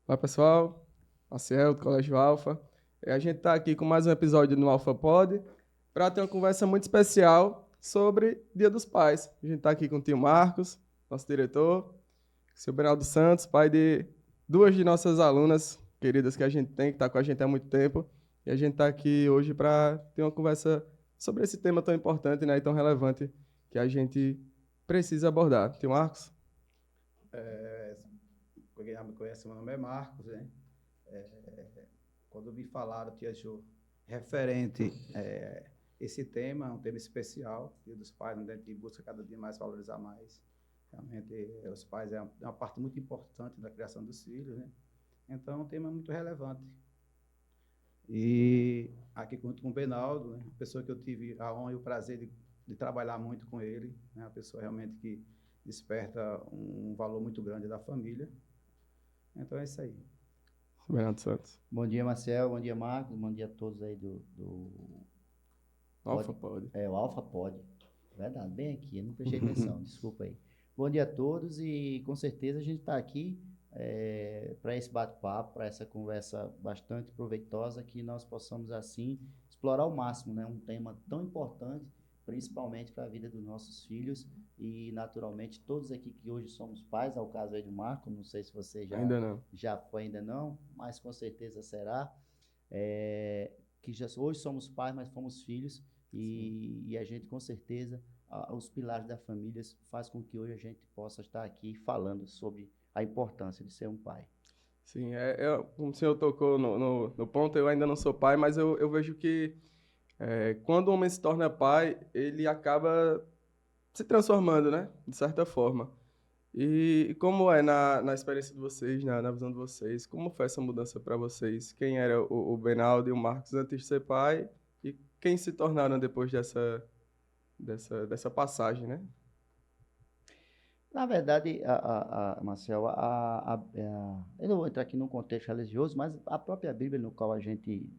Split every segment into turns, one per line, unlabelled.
Olá pessoal, Maciel do Colégio Alfa. A gente está aqui com mais um episódio no Alfa Pod para ter uma conversa muito especial sobre Dia dos Pais. A gente está aqui com o tio Marcos, nosso diretor, o seu Bernardo Santos, pai de duas de nossas alunas queridas que a gente tem, que está com a gente há muito tempo. E a gente está aqui hoje para ter uma conversa sobre esse tema tão importante, né, e tão relevante que a gente precisa abordar. Tio Marcos?
Quem já me conhece, meu nome é Marcos, né? Quando me falaram, tia Ju, referente esse tema, é um tema especial, Dia dos Pais, onde a gente busca cada dia mais valorizar mais. Realmente, os pais é uma parte muito importante da criação dos filhos, né? Então, é um tema muito relevante. E aqui junto com o Benaldo, né? Uma pessoa que eu tive a honra e o prazer de trabalhar muito com ele, né? Uma pessoa realmente que desperta um valor muito grande da família. Então, é isso aí.
Bernardo Santos.
Bom dia, Marcel. Bom dia, Marcos. Bom dia a todos aí do
Alfa Pod.
o Alfa Pod. Verdade, bem aqui, eu não prestei atenção, desculpa aí. Bom dia a todos e com certeza a gente está aqui para esse bate-papo, para essa conversa bastante proveitosa, que nós possamos assim explorar ao máximo, né, um tema tão importante, principalmente para a vida dos nossos filhos e naturalmente todos aqui que hoje somos pais, ao caso aí do Marco, não sei se você
Ainda não.
já foi, ainda não, mas com certeza será, que já hoje somos pais, mas fomos filhos e a gente com certeza os pilares da família faz com que hoje a gente possa estar aqui falando sobre a importância de ser um pai.
Sim, como o senhor tocou no ponto, eu ainda não sou pai, mas eu vejo que quando o homem se torna pai, ele acaba se transformando, né? De certa forma. E como é na experiência de vocês, na visão de vocês, como foi essa mudança para vocês? Quem era o Benaldo e o Marcos antes de ser pai e quem se tornaram depois dessa passagem, né?
Na verdade, Marcel, eu não vou entrar aqui num contexto religioso, mas a própria Bíblia, no qual a gente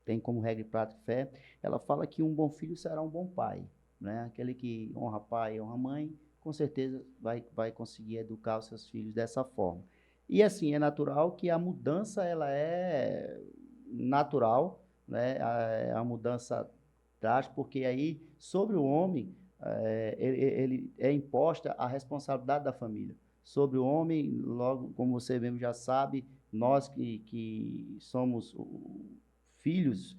tem como regra e prática fé, ela fala que um bom filho será um bom pai, né? Aquele que honra pai e honra mãe, com certeza vai conseguir educar os seus filhos dessa forma. E assim, é natural que a mudança, ela é natural, né? A mudança traz, porque aí, sobre o homem, ele é imposta a responsabilidade da família. Sobre o homem, logo, como você mesmo já sabe, nós que somos filhos,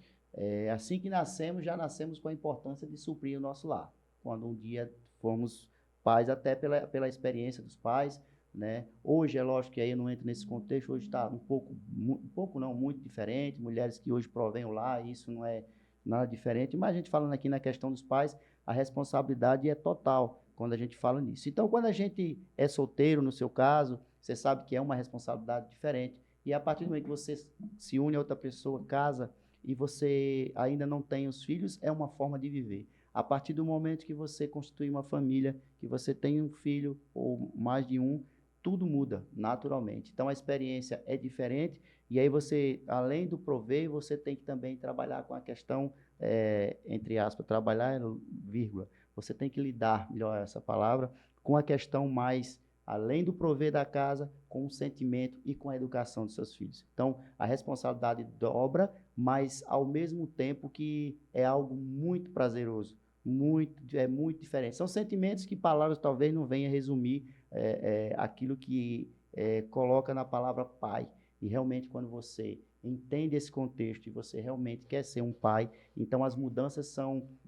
assim que nascemos, já nascemos com a importância de suprir o nosso lar. Quando um dia formos pais, até pela experiência dos pais, né? Hoje é lógico que aí eu não entro nesse contexto, hoje está um pouco não, muito diferente, mulheres que hoje provêm o lar, isso não é nada diferente, mas a gente falando aqui na questão dos pais, a responsabilidade é total quando a gente fala nisso. Então, quando a gente é solteiro, no seu caso, você sabe que é uma responsabilidade diferente, e a partir do momento que você se une a outra pessoa, casa, e você ainda não tem os filhos, é uma forma de viver. A partir do momento que você constitui uma família, que você tem um filho ou mais de um, tudo muda naturalmente. Então a experiência é diferente e aí você, além do prover, você tem que também trabalhar com a questão, entre aspas, trabalhar, vírgula, você tem que lidar, melhor essa palavra, com a questão mais, além do prover da casa, com o sentimento e com a educação dos seus filhos. Então, a responsabilidade dobra, mas ao mesmo tempo que é algo muito prazeroso, é muito diferente. São sentimentos que palavras talvez não venham resumir aquilo que coloca na palavra pai. E realmente quando você entende esse contexto e você realmente quer ser um pai, então as mudanças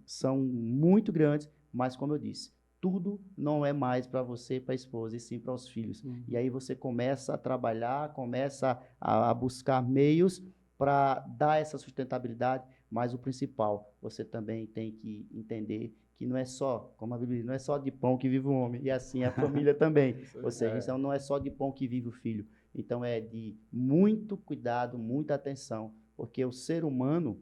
são muito grandes, mas como eu disse, tudo não é mais para você, para a esposa, e sim para os filhos. E aí você começa a trabalhar, começa a buscar meios para dar essa sustentabilidade, mas o principal, você também tem que entender que não é só, como a Bíblia diz, não é só de pão que vive o homem, e assim a família também. Ou seja, então não é só de pão que vive o filho. Então é de muito cuidado, muita atenção, porque o ser humano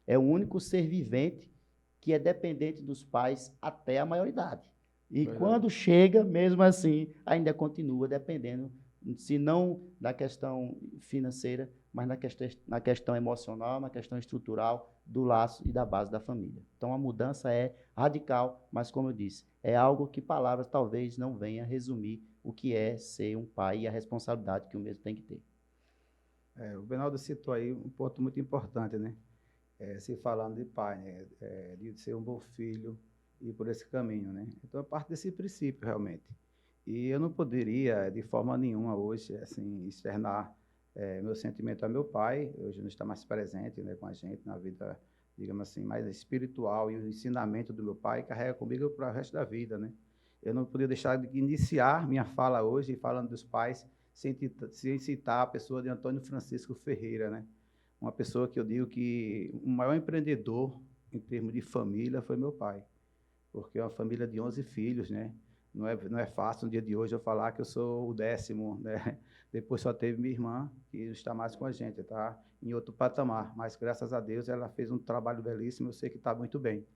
é o único ser vivente que é dependente dos pais até a maioridade. E
Verdade.
quando chega, mesmo assim, ainda continua dependendo, se não da questão financeira, mas na questão emocional, na questão estrutural do laço e da base da família. Então a mudança é radical, mas como eu disse, é algo que palavras talvez não venham resumir o que é ser um pai e a responsabilidade que o mesmo tem que ter.
O Benaldo citou aí um ponto muito importante, né? Se falando de pai, né? De ser um bom filho e ir por esse caminho, né? Então, é parte desse princípio, realmente. E eu não poderia, de forma nenhuma, hoje, assim, externar meu sentimento a meu pai. Hoje não está mais presente, né, com a gente na vida, digamos assim, mais espiritual, e o ensinamento do meu pai carrega comigo para o resto da vida, né? Eu não poderia deixar de iniciar minha fala hoje falando dos pais sem citar a pessoa de Antônio Francisco Ferreira, né? Uma pessoa que eu digo que o maior empreendedor em termos de família foi meu pai, porque é uma família de 11 filhos, né? Não é fácil no dia de hoje eu falar que eu sou o 10º, né? Depois só teve minha irmã, que não está mais com a gente, tá em outro patamar, mas graças a Deus ela fez um trabalho belíssimo, eu sei que está muito bem.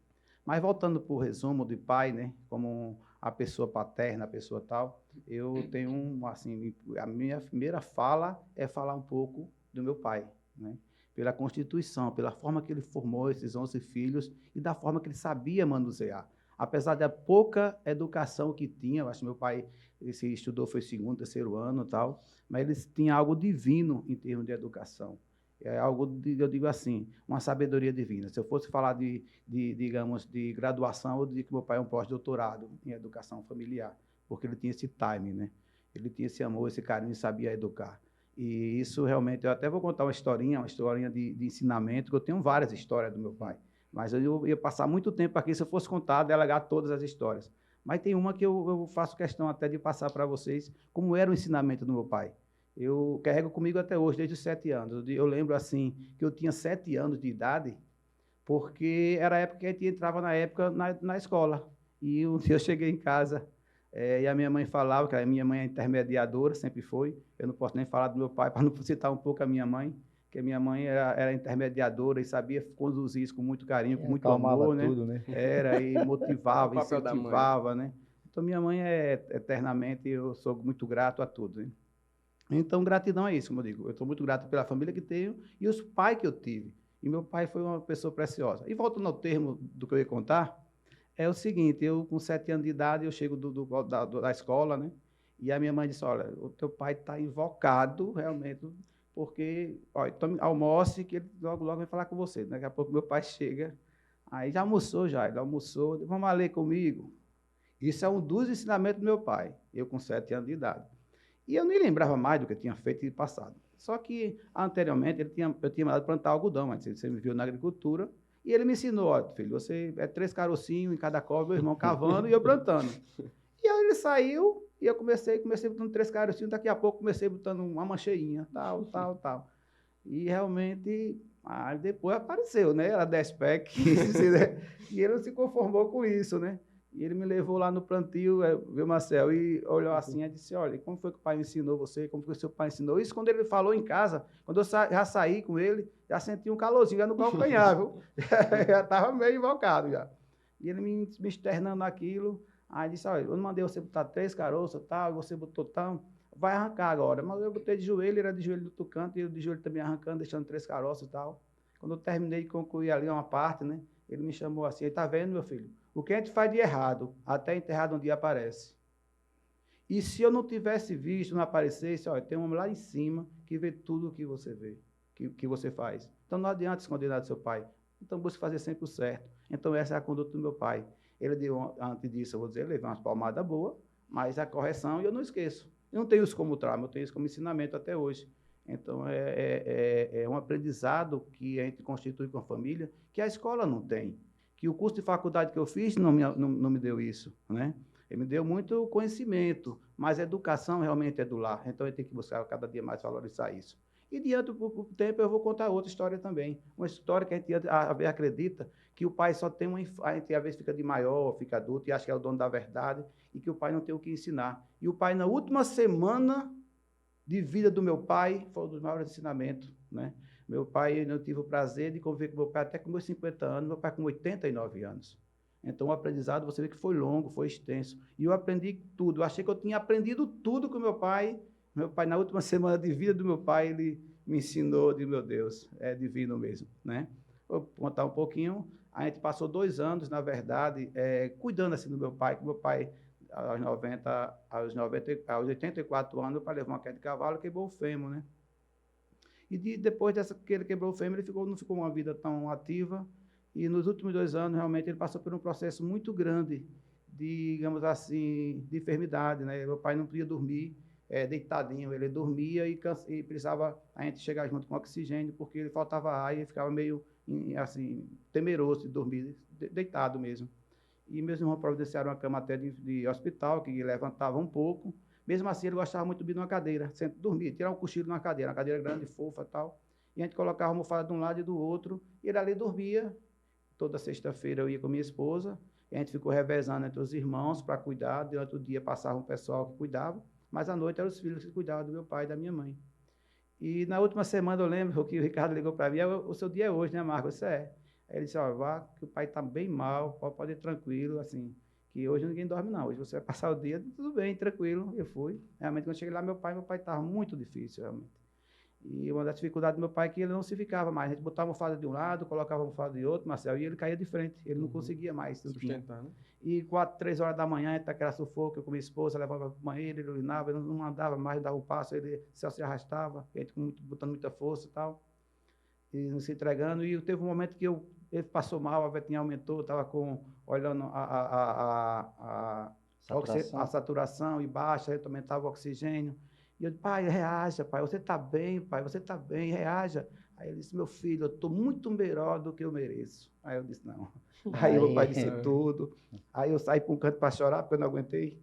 Mas voltando para o resumo de pai, né? Como a pessoa paterna, a pessoa tal, eu tenho assim, a minha primeira fala é falar um pouco do meu pai, né? Pela constituição, pela forma que ele formou esses 11 filhos e da forma que ele sabia manusear. Apesar da pouca educação que tinha, eu acho que meu pai se estudou, foi 2º, 3º ano e tal, mas ele tinha algo divino em termos de educação. É algo, eu digo assim, uma sabedoria divina. Se eu fosse falar digamos, de graduação, eu diria que meu pai é um pós-doutorado em educação familiar, porque ele tinha esse time, né? Ele tinha esse amor, esse carinho e sabia educar. E isso realmente, eu até vou contar uma historinha de ensinamento, que eu tenho várias histórias do meu pai, mas eu ia passar muito tempo aqui se eu fosse contar, delegar todas as histórias. Mas tem uma que eu faço questão até de passar para vocês, como era o ensinamento do meu pai. Eu carrego comigo até hoje, desde os 7 anos. Eu lembro, assim, que eu tinha 7 anos de idade, porque era a época que a gente entrava na escola. E um dia eu cheguei em casa, e a minha mãe falava, que a minha mãe é intermediadora, sempre foi. Eu não posso nem falar do meu pai, para não citar um pouco a minha mãe, que a minha mãe era intermediadora e sabia conduzir isso com muito carinho, com muito
Acalmava
amor, né?
tudo, né?
Era, e motivava,
O papel da mãe.
incentivava, né? Então, minha mãe eternamente, eu sou muito grato a tudo, né? Então, gratidão é isso, como eu digo. Eu estou muito grato pela família que tenho e os pais que eu tive. E meu pai foi uma pessoa preciosa. E voltando ao termo do que eu ia contar, é o seguinte, eu com 7 anos de idade, eu chego da escola, né? E a minha mãe disse, olha, o teu pai está invocado, realmente, porque, olha, almoce, que ele logo vai falar com você. Daqui a pouco meu pai chega, aí já almoçou já, ele almoçou, vamos ler comigo. Isso é um dos ensinamentos do meu pai, eu com 7 anos de idade. E eu nem lembrava mais do que eu tinha feito no passado. Só que, anteriormente, eu tinha mandado plantar algodão, mas você me viu na agricultura, e ele me ensinou, ó, filho, você 3 carocinhos em cada cova, meu irmão cavando e eu plantando. E aí ele saiu, e eu comecei botando 3 carocinhos, daqui a pouco comecei botando uma mancheinha, tal. E realmente, depois apareceu, né? Era 10 pés, 15, né? E ele não se conformou com isso, né? E ele me levou lá no plantio, viu, Marcel, e olhou assim e disse, olha, como foi que o pai ensinou você? Como foi que o seu pai ensinou? Isso quando ele falou em casa, quando eu já saí com ele, já senti um calorzinho já no calcanhar, viu? Já estava meio invocado já. E ele me externando aquilo, aí disse, olha, eu não mandei você botar 3 caroças, tal, você botou tal, vai arrancar agora. Mas eu botei de joelho, ele era de joelho do outro canto, e eu de joelho também arrancando, deixando 3 caroças e tal. Quando eu terminei de concluir ali uma parte, né, ele me chamou assim, tá vendo, meu filho? O que a gente faz de errado, até enterrado um dia aparece. E se eu não tivesse visto, não aparecesse, olha, tem um homem lá em cima que vê tudo o que você vê, que você faz. Então não adianta esconder nada do seu pai. Então busque fazer sempre o certo. Então essa é a conduta do meu pai. Ele deu, antes disso, eu vou dizer, ele levou umas palmadas boas, mas a correção eu não esqueço. Eu não tenho isso como trauma, eu tenho isso como ensinamento até hoje. Então é um aprendizado que a gente constitui com a família, que a escola não tem. Que o curso de faculdade que eu fiz não me deu isso, né? Ele me deu muito conhecimento, mas a educação realmente é do lar. Então, eu tenho que buscar cada dia mais valorizar isso. E, diante do tempo, eu vou contar outra história também. Uma história que a gente acredita que o pai só tem a gente às vezes fica de maior, fica adulto e acha que é o dono da verdade e que o pai não tem o que ensinar. E o pai, na última semana de vida do meu pai, foi um dos maiores ensinamentos, né? Meu pai, eu tive o prazer de conviver com meu pai até com meus 50 anos, meu pai com 89 anos. Então, o aprendizado, você vê que foi longo, foi extenso. E eu aprendi tudo. Eu achei que eu tinha aprendido tudo com meu pai. Meu pai, na última semana de vida do meu pai, ele me ensinou, de meu Deus, é divino mesmo, né? Vou contar um pouquinho. A gente passou 2 anos, na verdade, cuidando assim do meu pai, que meu pai, aos 84 anos, o pai levou uma queda de cavalo e quebrou o fêmur, né? Depois dessa que ele quebrou o fêmur, ele não ficou uma vida tão ativa. E nos últimos 2 anos, realmente, ele passou por um processo muito grande de, digamos assim, de enfermidade, né? Meu pai não podia dormir deitadinho, ele dormia e precisava a gente chegar junto com oxigênio, porque ele faltava ar e ele ficava meio, assim, temeroso de dormir, deitado mesmo. E meus irmãos providenciaram uma cama até de hospital, que levantava um pouco. Mesmo assim, ele gostava muito de dormir numa cadeira, sempre dormir, tirar um cochilo numa cadeira, uma cadeira grande, fofa e tal. E a gente colocava a almofada de um lado e do outro, e ele ali dormia. Toda sexta-feira eu ia com minha esposa, e a gente ficou revezando entre os irmãos para cuidar. Durante o dia passava um pessoal que cuidava, mas à noite eram os filhos que cuidavam do meu pai e da minha mãe. E na última semana eu lembro que o Ricardo ligou para mim: o seu dia é hoje, né, Marcos? Isso é. Aí ele disse: ó, vá, que o pai está bem mal, pode ir tranquilo, assim, que hoje ninguém dorme não, hoje você vai passar o dia, tudo bem, tranquilo. Eu fui. Realmente, quando cheguei lá, meu pai estava muito difícil, realmente. E uma das dificuldades do meu pai é que ele não se ficava mais. A gente botava a almofada de um lado, colocava a almofada de outro, Marcel, e ele caía de frente. Ele não conseguia mais.
Sustentar, né?
E 4, 3 horas da manhã, ele aquela sufoco, eu com minha esposa, levava para o banheiro, ele urinava, ele não andava mais, dava um passo, ele só se arrastava, a gente botando muita força e tal, e não se entregando. E teve um momento que ele passou mal, a vetinha aumentou, estava olhando a saturação e baixa, ele também estava oxigênio. E eu disse: pai, reaja, pai, você está bem, pai, você está bem, reaja. Aí ele disse: meu filho, eu estou muito melhor do que eu mereço. Aí eu disse: não. Aí o pai disse tudo. Aí eu saí para um canto para chorar, porque eu não aguentei.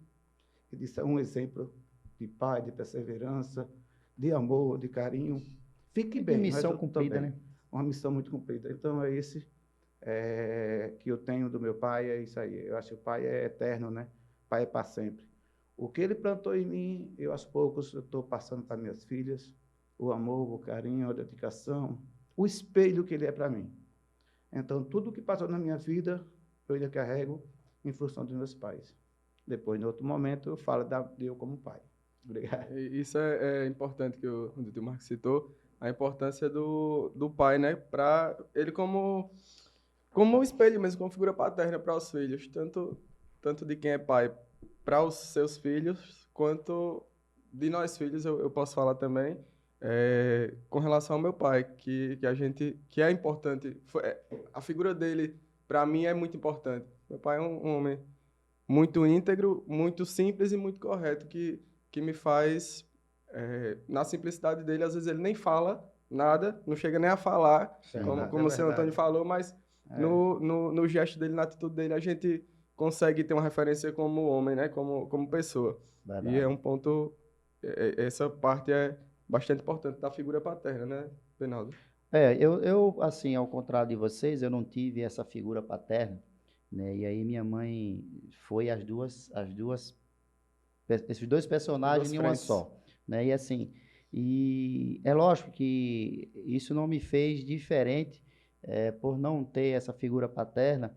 Ele disse: é um exemplo de pai, de perseverança, de amor, de carinho. Fique bem.
Missão cumprida, né?
Uma missão muito cumprida. Então é esse que eu tenho do meu pai, é isso aí. Eu acho que o pai é eterno, né? O pai é para sempre. O que ele plantou em mim, eu aos poucos estou passando para minhas filhas, o amor, o carinho, a dedicação, o espelho que ele é para mim. Então, tudo que passou na minha vida, eu ainda carrego em função dos meus pais. Depois, em outro momento, eu falo de eu como pai. Obrigado.
Isso é importante que o Dr. Marcos citou, a importância do pai, né? Para ele como espelho mesmo, como figura paterna para os filhos, tanto de quem é pai para os seus filhos, quanto de nós filhos, eu posso falar também, com relação ao meu pai, que é importante. A figura dele, para mim, é muito importante. Meu pai é um homem muito íntegro, muito simples e muito correto, que me faz, na simplicidade dele, às vezes ele nem fala nada, não chega nem a falar, como o senhor Antônio falou, mas no gesto dele, na atitude dele, a gente consegue ter uma referência como homem, né? Como pessoa. Verdade. E é um ponto, essa parte é bastante importante da figura paterna, né, Reinaldo?
Eu, assim, ao contrário de vocês, eu não tive essa figura paterna, né? E aí minha mãe foi esses dois personagens em uma só, né? E assim, e é lógico que isso não me fez diferente, por não ter essa figura paterna,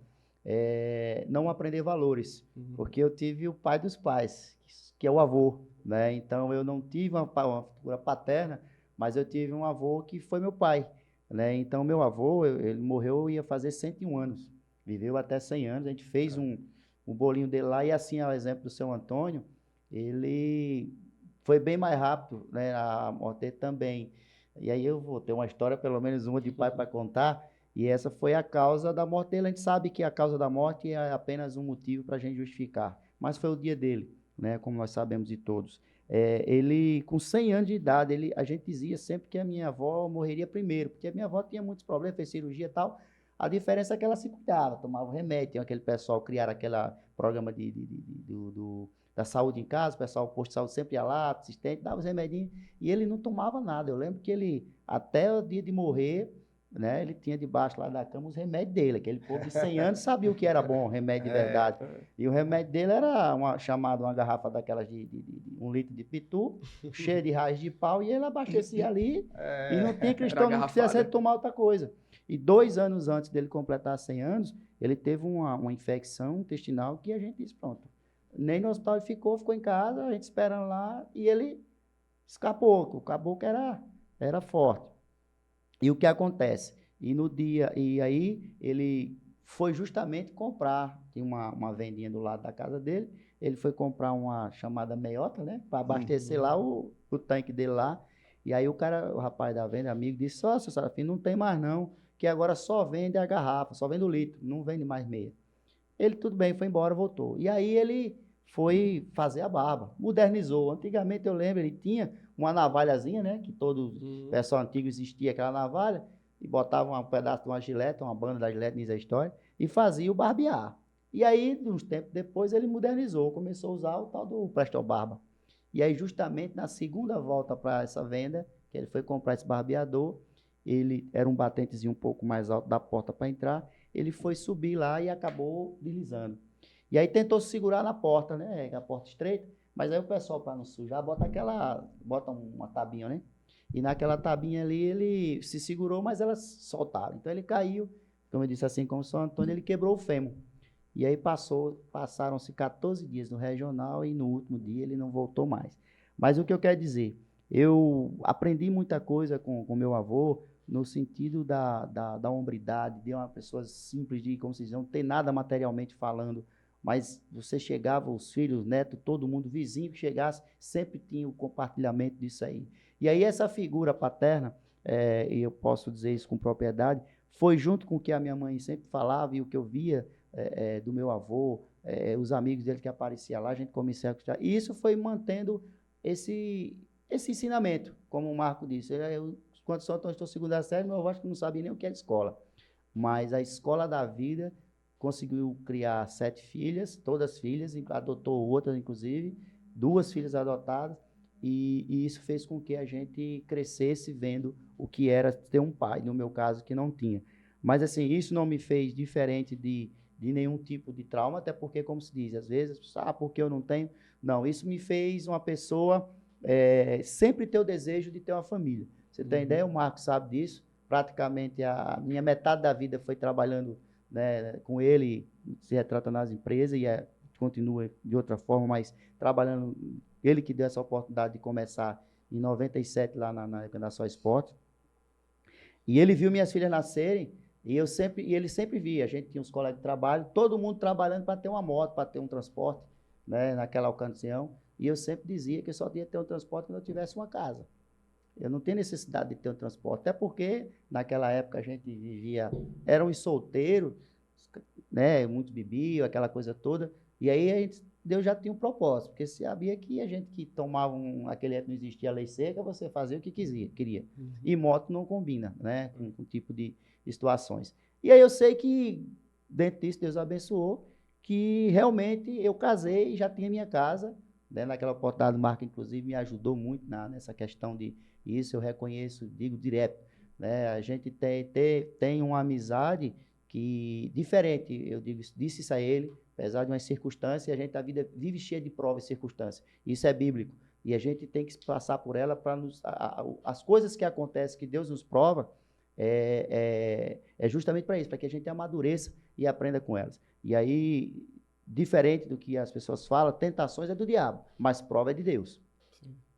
não aprender valores, porque eu tive o pai dos pais, que é o avô, né? Então eu não tive uma figura paterna, mas eu tive um avô que foi meu pai, né? Então meu avô, ele morreu, ia fazer 101 anos, viveu até 100 anos, a gente fez um bolinho dele lá, e assim, ao exemplo do seu Antônio, ele foi bem mais rápido, né? A morte dele também. E aí eu vou ter uma história, pelo menos uma de pai para contar, e essa foi a causa da morte dele. A gente sabe que a causa da morte é apenas um motivo para a gente justificar, mas foi o dia dele, né? Como nós sabemos de todos. Ele, com 100 anos de idade, a gente dizia sempre que a minha avó morreria primeiro, porque a minha avó tinha muitos problemas, fez cirurgia e tal. A diferença é que ela se cuidava, tomava remédio, tinha aquele pessoal, criaram aquele programa da saúde em casa, o pessoal, o posto de saúde sempre ia lá, assistente, dava os remedinhos, e ele não tomava nada. Eu lembro que ele, até o dia de morrer, né, ele tinha debaixo lá da cama os remédios dele. Aquele povo de 100 anos sabia o que era bom, remédio de verdade. E o remédio dele era uma garrafa daquelas de 1 litro de pitu, cheia de raiz de pau, e ele abastecia ali, e não tinha cristão que não quisesse tomar outra coisa. E 2 anos antes dele completar 100 anos, ele teve uma infecção intestinal que a gente disse: pronto, nem no hospital ele ficou em casa, a gente esperando lá, e ele escapou. O caboclo era forte. E o que acontece? E aí ele foi justamente comprar, tinha uma vendinha do lado da casa dele, ele foi comprar uma chamada meiota, né, para abastecer lá o tanque dele lá, E aí o rapaz da venda, amigo, disse, só, seu Serafim, não tem mais não, que agora só vende a garrafa, só vende o litro, não vende mais meia. Ele, tudo bem, foi embora, voltou. E aí ele foi fazer a barba, modernizou. Antigamente, eu lembro, ele tinha uma navalhazinha, né, que todo pessoal antigo existia aquela navalha, e botava um pedaço de uma gilete, uma banda da gilete, diz a história, e fazia o barbear. E aí, uns tempos depois, ele modernizou, começou a usar o tal do Presto Barba. E aí, justamente na segunda volta para essa venda, que ele foi comprar esse barbeador, ele era um batentezinho um pouco mais alto da porta para entrar, ele foi subir lá e acabou deslizando. E aí tentou se segurar na porta, né? A porta estreita, mas aí o pessoal, para não sujar, bota uma tabinha, né? E naquela tabinha ali ele se segurou, mas elas soltaram. Então ele caiu, como eu disse assim, como São Antônio, ele quebrou o fêmur. E aí passaram-se 14 dias no regional e no último dia ele não voltou mais. Mas o que eu quero dizer, eu aprendi muita coisa com meu avô, no sentido da hombridade, de uma pessoa simples, de, como se diz, não ter nada materialmente falando, mas você chegava, os filhos, netos, todo mundo, vizinho que chegasse, sempre tinha o compartilhamento disso aí. E aí essa figura paterna, e eu posso dizer isso com propriedade, foi junto com o que a minha mãe sempre falava e o que eu via do meu avô, os amigos dele que apareciam lá, a gente começou a acostumar. E isso foi mantendo esse ensinamento, como o Marco disse. Quando só estou segunda série, meu avô acho que não sabia nem o que era escola. Mas a escola da vida conseguiu criar 7 filhas, todas filhas, adotou outras, inclusive, 2 filhas adotadas, e isso fez com que a gente crescesse vendo o que era ter um pai, no meu caso, que não tinha. Mas, assim, isso não me fez diferente de nenhum tipo de trauma, até porque, como se diz, às vezes, porque eu não tenho? Não, isso me fez uma pessoa sempre ter o desejo de ter uma família. Você tem ideia? O Marcos sabe disso. Praticamente a minha metade da vida foi trabalhando, né, com ele, se retrata nas empresas e continua de outra forma, mas trabalhando. Ele que deu essa oportunidade de começar em 97 lá na época da Só Esporte. E ele viu minhas filhas nascerem e ele sempre via. A gente tinha uns colegas de trabalho, todo mundo trabalhando para ter uma moto, para ter um transporte, né, naquela ocasião. E eu sempre dizia que eu só ia ter um transporte quando eu tivesse uma casa. Eu não tenho necessidade de ter um transporte, até porque naquela época a gente vivia, eram os solteiros, né, muitos bebiam, aquela coisa toda, e aí Deus já tinha um propósito, porque sabia que a gente que tomava aquele época não existia lei seca, você fazia o que queria. E moto não combina, né, com tipo de situações. E aí eu sei que dentro disso Deus abençoou, que realmente eu casei e já tinha minha casa, né, naquela oportunidade, o Marco, inclusive, me ajudou muito nessa questão de isso, eu reconheço, digo direto, né? A gente tem uma amizade que, diferente, eu disse isso a ele, apesar de umas circunstâncias, a vida vive cheia de provas e circunstâncias. Isso é bíblico. E a gente tem que passar por ela para as coisas que acontecem, que Deus nos prova, justamente para isso, para que a gente amadureça e aprenda com elas. E aí, diferente do que as pessoas falam, tentações é do diabo, mas prova é de Deus.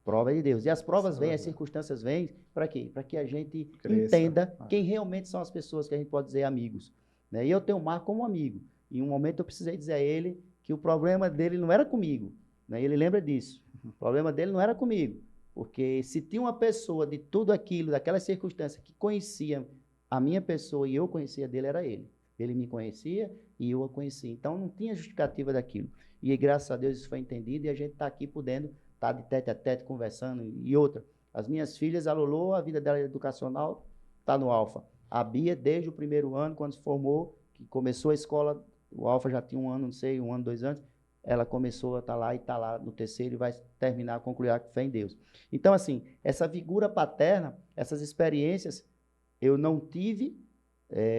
Prova é de Deus. E as provas vêm, as circunstâncias vêm, para quê? Para que a gente entenda quem realmente são as pessoas que a gente pode dizer amigos. Né? E eu tenho o Marco como amigo. Em um momento eu precisei dizer a ele que o problema dele não era comigo. Né? E ele lembra disso. O problema dele não era comigo. Porque se tinha uma pessoa de tudo aquilo, daquelas circunstâncias, que conhecia a minha pessoa e eu conhecia dele, era ele. Ele me conhecia e eu o conhecia. Então não tinha justificativa daquilo. E graças a Deus isso foi entendido e a gente está aqui podendo estar de tete a tete conversando. E outra, as minhas filhas, a Lolo, a vida dela educacional está no Alfa. A Bia, desde o primeiro ano, quando se formou, que começou a escola, o Alfa já tinha 1 ano, não sei, 1 ano, 2 anos, ela começou a estar lá e está lá no terceiro e vai terminar, concluir a fé em Deus. Então, assim, essa figura paterna, essas experiências, eu não tive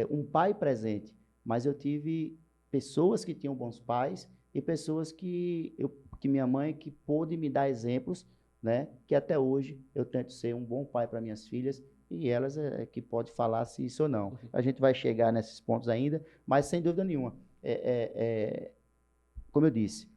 um pai presente, mas eu tive pessoas que tinham bons pais e pessoas que minha mãe que pôde me dar exemplos, né, que até hoje eu tento ser um bom pai para minhas filhas e elas que pode falar se isso ou não. A gente vai chegar nesses pontos ainda, mas sem dúvida nenhuma, como eu disse,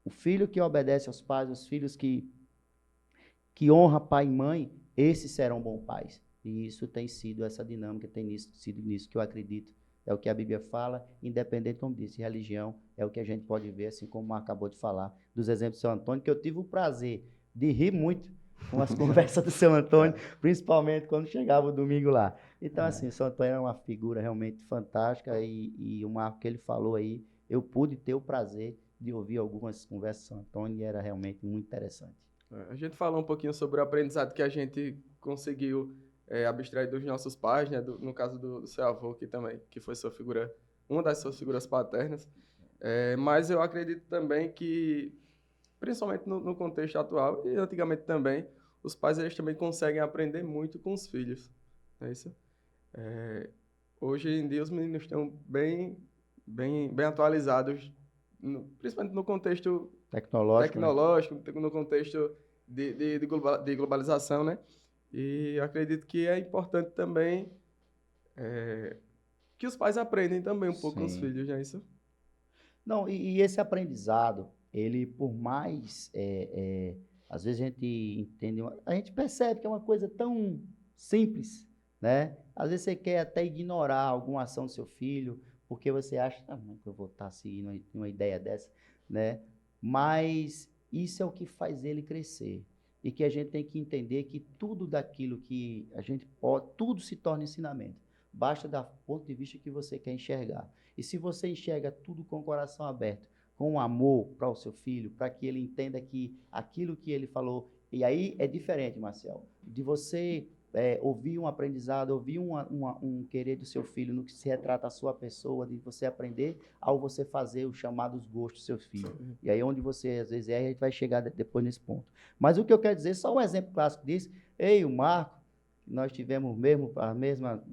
o filho que obedece aos pais, os filhos que honra pai e mãe, esses serão bons pais. E isso tem sido essa dinâmica, tem sido nisso que eu acredito. É o que a Bíblia fala, independente, como disse, religião, é o que a gente pode ver, assim como acabou de falar, dos exemplos de São Antônio, que eu tive o prazer de rir muito, com as conversas do seu Antônio, principalmente quando chegava o domingo lá. Então, assim, o seu Antônio é uma figura realmente fantástica e o Marco que ele falou aí, eu pude ter o prazer de ouvir algumas conversas do seu Antônio e era realmente muito interessante.
A gente falou um pouquinho sobre o aprendizado que a gente conseguiu abstrair dos nossos pais, né? No caso do seu avô aqui também, que foi sua figura, uma das suas figuras paternas. Mas eu acredito também que, principalmente no contexto atual e antigamente também, os pais eles também conseguem aprender muito com os filhos, não é isso? Hoje em dia os meninos estão bem atualizados, principalmente no contexto
Tecnológico, né?
no contexto de globalização, né? E eu acredito que é importante também que os pais aprendem também um pouco com os
Sim.
filhos, não é isso?
Não, e esse aprendizado, ele por mais, às vezes a gente entende, a gente percebe que é uma coisa tão simples, né? Às vezes você quer até ignorar alguma ação do seu filho, porque você acha, não, que eu vou estar seguindo uma ideia dessa, né? Mas isso é o que faz ele crescer. E que a gente tem que entender que tudo daquilo que a gente pode, tudo se torna ensinamento. Basta dar ponto de vista que você quer enxergar. E se você enxerga tudo com o coração aberto, com amor para o seu filho, para que ele entenda que aquilo que ele falou, e aí é diferente, Marcel, de você ouvir um aprendizado, ouvir um querer do seu filho no que se retrata a sua pessoa, de você aprender, ao você fazer os chamados gostos do seu filho. E aí onde você às vezes erra, a gente vai chegar depois nesse ponto. Mas o que eu quero dizer, só um exemplo clássico disso, o Marco, nós tivemos mesmo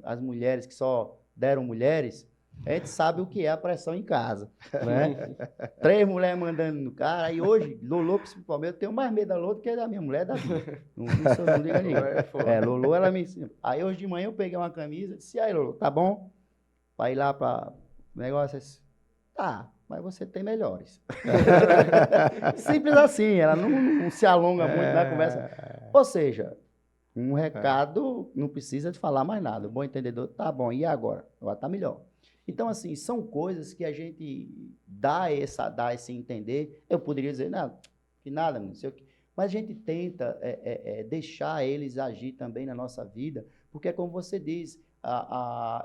as mulheres que só deram mulheres, a gente sabe o que é a pressão em casa, né? 3 mulheres mandando no cara, e hoje, Lolo, principalmente, eu tenho mais medo da Lolo do que da minha mulher, da Bia. Isso eu não digo a ninguém. Lolo, ela me ensina. Aí hoje de manhã eu peguei uma camisa e disse, aí Lolo, tá bom? Vai ir lá para o negócio assim. Tá, mas você tem melhores. Simples assim, ela não se alonga muito na conversa. Ou seja, um recado, não precisa de falar mais nada. O bom entendedor, tá bom, e agora? Agora tá melhor. Então, assim, são coisas que a gente dá esse entender. Eu poderia dizer, não, que nada, não sei o quê. Mas a gente tenta deixar eles agir também na nossa vida, porque é como você diz,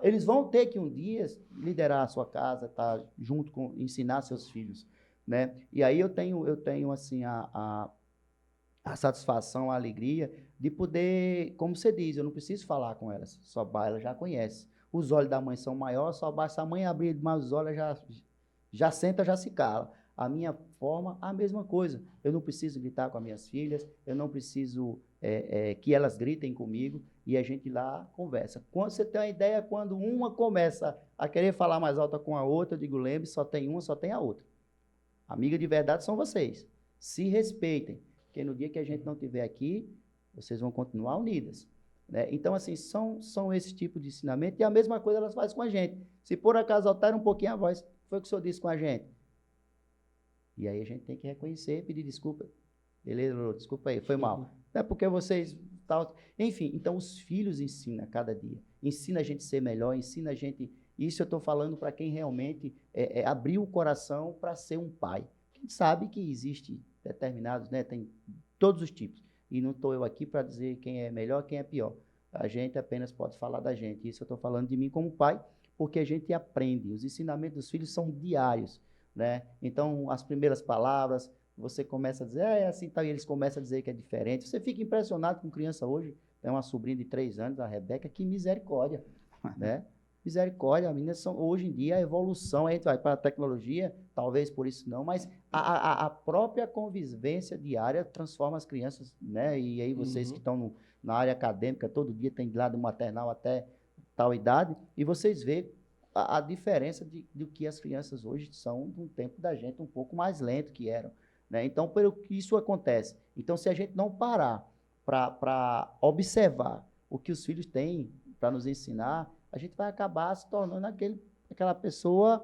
eles vão ter que um dia liderar a sua casa, tá junto com ensinar seus filhos, né? E aí eu tenho assim a satisfação, a alegria de poder, como você diz, eu não preciso falar com elas, só ela já conhece. Os olhos da mãe são maiores, só basta a mãe abrir mais os olhos, já senta, já se cala. A minha forma, a mesma coisa. Eu não preciso gritar com as minhas filhas, eu não preciso que elas gritem comigo e a gente lá conversa. Quando você tem uma ideia, quando uma começa a querer falar mais alta com a outra, eu digo, lembre, só tem uma, só tem a outra. Amiga de verdade são vocês. Se respeitem, porque no dia que a gente não estiver aqui, vocês vão continuar unidas. Né? Então, assim, são esse tipo de ensinamento e a mesma coisa elas fazem com a gente. Se por acaso altera um pouquinho a voz, foi o que o senhor disse com a gente. E aí a gente tem que reconhecer, pedir desculpa. Beleza, Lolo? Desculpa aí, foi mal. Não é porque vocês... Tal... Enfim, então os filhos ensinam cada dia. Ensina a gente a ser melhor, ensina a gente... Isso eu estou falando para quem realmente abriu o coração para ser um pai. Quem sabe que existe determinados, né? Tem todos os tipos. E não estou eu aqui para dizer quem é melhor, quem é pior. A gente apenas pode falar da gente. Isso eu estou falando de mim como pai, porque a gente aprende. Os ensinamentos dos filhos são diários, né? Então, as primeiras palavras, você começa a dizer, assim, tal, e eles começam a dizer que é diferente. Você fica impressionado com criança hoje. Tem uma sobrinha de 3 anos, a Rebeca, que misericórdia, né? Misericórdia, as meninas são, hoje em dia, a evolução, a gente vai para a tecnologia, talvez por isso não, mas a própria convivência diária transforma as crianças, né? E aí vocês que estão na área acadêmica, todo dia tem de lá do maternal até tal idade, e vocês veem a diferença do que as crianças hoje são de um tempo da gente um pouco mais lento que eram, né? Então, pelo que isso acontece. Então, se a gente não parar para observar o que os filhos têm para nos ensinar, a gente vai acabar se tornando aquela pessoa,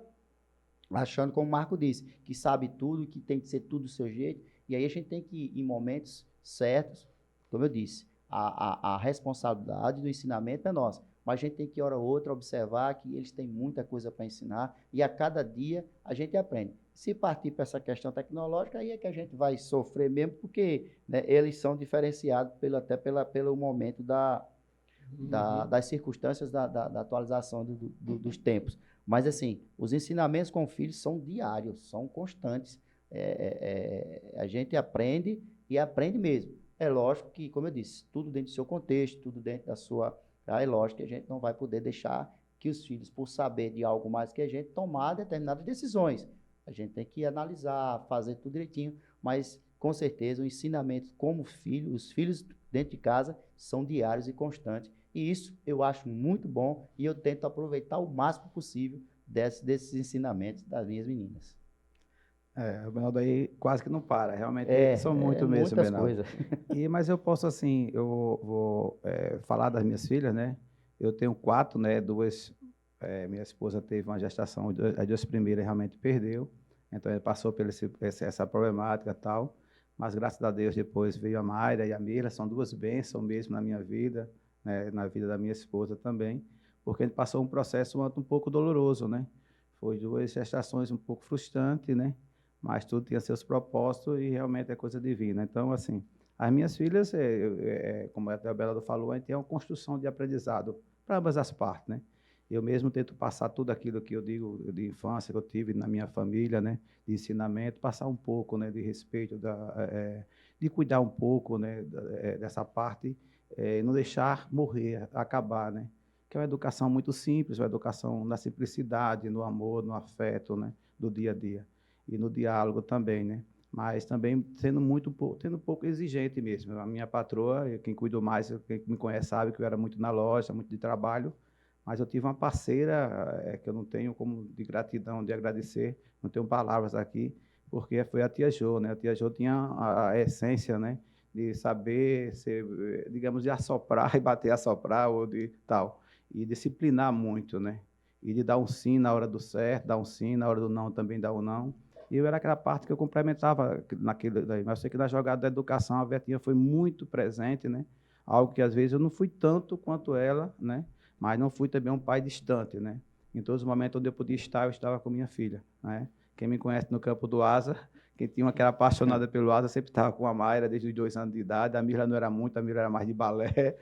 achando, como o Marco disse, que sabe tudo, que tem que ser tudo do seu jeito, e aí a gente tem que, em momentos certos, como eu disse, a responsabilidade do ensinamento é nossa. Mas a gente tem que, hora ou outra, observar que eles têm muita coisa para ensinar e a cada dia a gente aprende. Se partir para essa questão tecnológica, aí é que a gente vai sofrer mesmo, porque, né, eles são diferenciados pelo momento das circunstâncias da atualização dos tempos. Mas, assim, os ensinamentos com filhos são diários, são constantes. A gente aprende e aprende mesmo. É lógico que, como eu disse, tudo dentro do seu contexto, tudo dentro da sua... É lógico que a gente não vai poder deixar que os filhos, por saber de algo mais que a gente, tomar determinadas decisões. A gente tem que analisar, fazer tudo direitinho, mas, com certeza, o ensinamento como filho, os filhos dentro de casa, são diários e constantes. E isso eu acho muito bom e eu tento aproveitar o máximo possível desses ensinamentos das minhas meninas.
O Benaldo aí quase que não para, realmente são muito mesmo,
muitas
Benaldo.
coisas.
Mas eu posso, assim, eu vou falar das minhas filhas, né? Eu tenho 4, né? 2, minha esposa teve uma gestação, as 2 primeiras realmente perdeu, então ele passou por essa problemática e tal, mas graças a Deus depois veio a Mayra e a Mira, são 2 bênçãos mesmo na minha vida, né? Na vida da minha esposa também, porque a gente passou um processo um pouco doloroso, né? Foi 2 gestações um pouco frustrantes, né? Mas tudo tinha seus propósitos e realmente é coisa divina. Então, assim, as minhas filhas, como a Belardo falou, a gente tem uma construção de aprendizado para ambas as partes, né? Eu mesmo tento passar tudo aquilo que eu digo de infância que eu tive na minha família, né? De ensinamento, passar um pouco, né? De respeito, de cuidar um pouco, né? Dessa parte, não deixar morrer, acabar, né? Que é uma educação muito simples, uma educação na simplicidade, no amor, no afeto, né? Do dia a dia. E no diálogo também, né? Mas também tendo um pouco exigente mesmo. A minha patroa, quem cuidou mais, quem me conhece sabe que eu era muito na loja, muito de trabalho, mas eu tive uma parceira que eu não tenho como de gratidão, de agradecer, não tenho palavras aqui, porque foi a tia Jo, né? A tia Jo tinha a essência, né? De saber ser, digamos, de assoprar e bater assoprar ou de tal, e disciplinar muito, né? E de dar um sim na hora do certo, dar um sim, na hora do não também dar um não. E eu era aquela parte que eu complementava naquilo daí. Mas eu sei que na jogada da educação a Betinha foi muito presente, né? Algo que às vezes eu não fui tanto quanto ela, né? Mas não fui também um pai distante, né? Em todos os momentos onde eu podia estar, eu estava com minha filha, né? Quem me conhece no campo do Asa, quem tinha uma que era apaixonada pelo Asa, sempre estava com a Mayra desde os 2 anos de idade. A Mirla não era muito, a Mirla era mais de balé.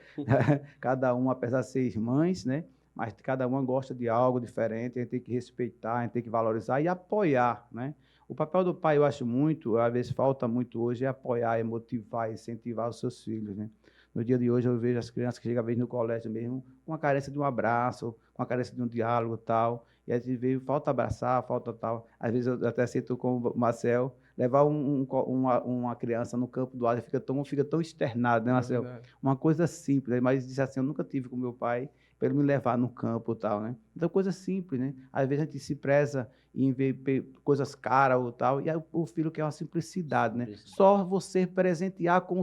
Cada um, apesar de ser irmãs, né? Mas cada uma gosta de algo diferente, a gente tem que respeitar, a gente tem que valorizar e apoiar, né? O papel do pai, eu acho muito, às vezes falta muito hoje, é apoiar, é motivar, incentivar os seus filhos, né? No dia de hoje eu vejo as crianças que chegam às vezes no colégio mesmo com a carência de um abraço, com a carência de um diálogo e tal, e a gente vê, falta abraçar, falta tal. Às vezes eu até sinto com o Marcel, levar uma criança no campo do ar fica tão externado, né, Marcel? Uma coisa simples, mas disse assim, eu nunca tive com meu pai, para ele me levar no campo e tal, né? Então, coisa simples, né? Às vezes a gente se preza em ver coisas caras ou tal, e aí o filho quer uma simplicidade, né? Só você presentear com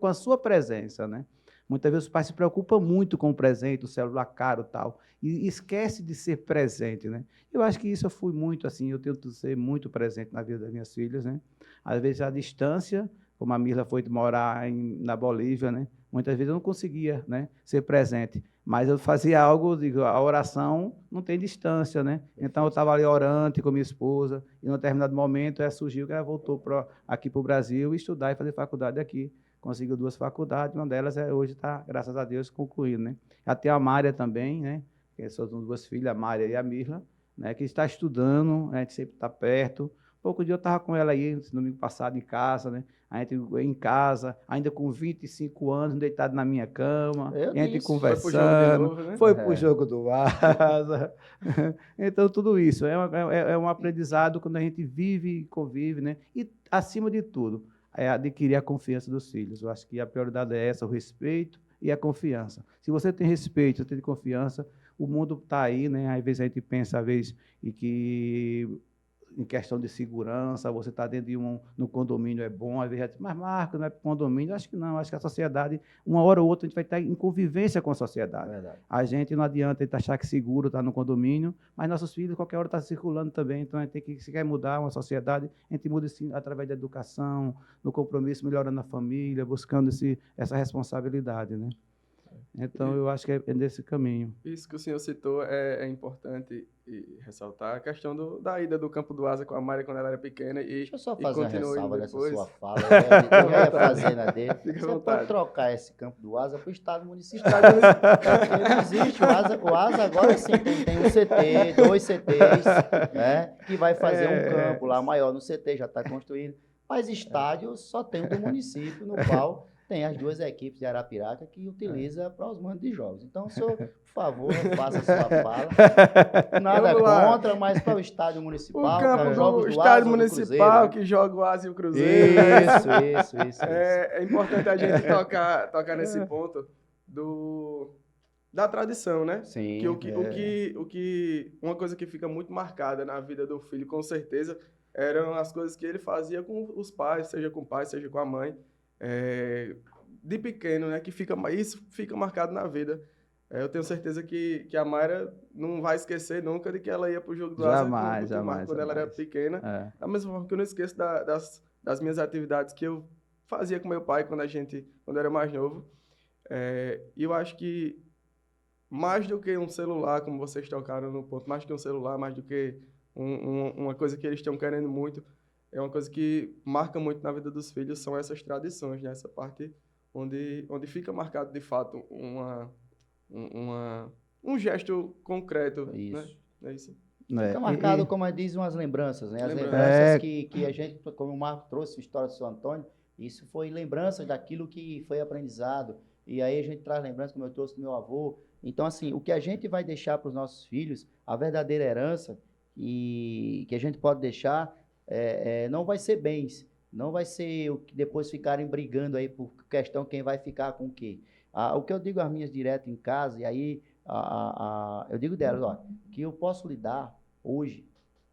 a sua presença, né? Muitas vezes os pais se preocupam muito com o presente, o celular caro e tal, e esquece de ser presente, né? Eu acho que isso eu fui muito assim, eu tento ser muito presente na vida das minhas filhas, né? Às vezes a distância, como a Mirla foi morar na Bolívia, né? Muitas vezes eu não conseguia, né, ser presente, mas eu fazia algo, digo, a oração não tem distância, né? Então eu estava ali orando com minha esposa, e num determinado momento surgiu que ela voltou aqui para o Brasil estudar e fazer faculdade aqui. Conseguiu 2 faculdades, uma delas hoje está, graças a Deus, concluindo, né? Até a Mária também, né? Que são 2 filhas, a Mária e a Mirla, né? Que está estudando, a gente sempre está perto. Pouco dia eu estava com ela aí, no domingo passado, em casa, né? A gente em casa, ainda com 25 anos, deitado na minha cama, a gente conversando. Foi para o jogo do Asa. Então, tudo isso é um aprendizado quando a gente vive e convive, né? E, acima de tudo, é adquirir a confiança dos filhos. Eu acho que a prioridade é essa, o respeito e a confiança. Se você tem respeito, você tem confiança, o mundo está aí, né? Às vezes a gente pensa, às vezes, e que em questão de segurança, você está dentro de no condomínio é bom, às vezes, mas Marcos, não é condomínio? Acho que não, acho que a sociedade, uma hora ou outra, a gente vai estar em convivência com a sociedade.
Verdade.
A gente não adianta a gente achar que seguro está no condomínio, mas nossos filhos, qualquer hora, estão circulando também, então a gente tem que, se quer mudar uma sociedade, a gente muda sim, através da educação, no compromisso, melhorando a família, buscando essa responsabilidade, né? Então, eu acho que é nesse caminho.
Isso que o senhor citou é importante ressaltar a questão da ida do Campo do Asa com a Mayra quando ela era pequena e
Deixa eu só
e
fazer uma
continuou indo
ressalva nessa
depois.
sua fala. Eu já ia fazer na dele.
Fica à
Você
vontade.
pode trocar esse campo do Asa para o Estado Municipal. Porque não existe. O Asa agora sim tem um CT, 2 CTs, né, que vai fazer um campo lá maior no CT, já está construído. Mas estádio só tem o do município, no qual tem as 2 equipes de Arapiraca que utiliza para os mandos de jogos. Então, senhor, por favor, faça a sua fala. Nada
Vamos lá.
contra, mas para o estádio municipal,
O
para
campo
os jogos
do
do
estádio
Asa, do
municipal
Cruzeiro, né?
que joga o Asa e o Cruzeiro.
Isso.
É importante a gente tocar nesse ponto da tradição, né?
Sim.
Uma coisa que fica muito marcada na vida do filho, com certeza, eram as coisas que ele fazia com os pais, seja com o pai, seja com a mãe, de pequeno, né? Isso fica marcado na vida. Eu tenho certeza que a Mayra não vai esquecer nunca de que ela ia pro jogo do Asa com o Tio Marcos quando ela era pequena. Da mesma forma que eu não esqueço das minhas atividades que eu fazia com meu pai quando eu era mais novo. E eu acho que mais do que um celular, como vocês tocaram no ponto, mais do que um celular, mais do que uma coisa que eles estão querendo muito, é uma coisa que marca muito na vida dos filhos, são essas tradições, né? Essa parte onde fica marcado, de fato, um gesto concreto,
Isso.
né? É isso.
Fica marcado, como diz, umas lembranças, né? As
Lembranças.
lembranças que a gente, como o Marco trouxe a história do São Antônio, isso foi lembrança daquilo que foi aprendizado. E aí a gente traz lembranças, como eu trouxe do meu avô. Então, assim, o que a gente vai deixar para os nossos filhos, a verdadeira herança que a gente pode deixar, não vai ser bens, não vai ser o que depois ficarem brigando aí por questão quem vai ficar com o quê. O que eu digo às minhas direto em casa, e aí eu digo delas, ó, que eu posso lhe dar hoje,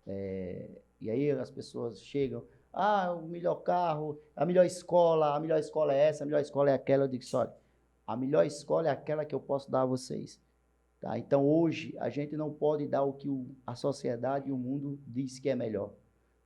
e aí as pessoas chegam, o melhor carro, a melhor escola é essa, a melhor escola é aquela. Eu digo, olha, a melhor escola é aquela que eu posso dar a vocês. Tá? Então, hoje, a gente não pode dar o que a sociedade e o mundo diz que é melhor.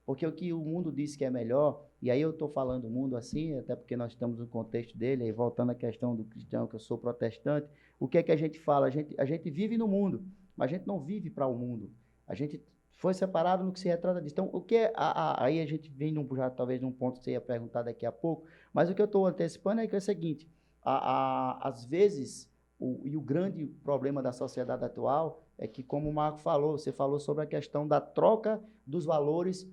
Porque o que o mundo diz que é melhor, e aí eu estou falando o mundo assim, até porque nós estamos no contexto dele, aí voltando à questão do cristão, que eu sou protestante, o que é que a gente fala? A gente vive no mundo, mas a gente não vive para o mundo. A gente foi separado no que se retrata disso. Então, o que é, aí a gente vem já talvez num ponto que você ia perguntar daqui a pouco, mas o que eu estou antecipando é que é o seguinte, às vezes, o grande problema da sociedade atual é que, como o Marco falou, você falou sobre a questão da troca dos valores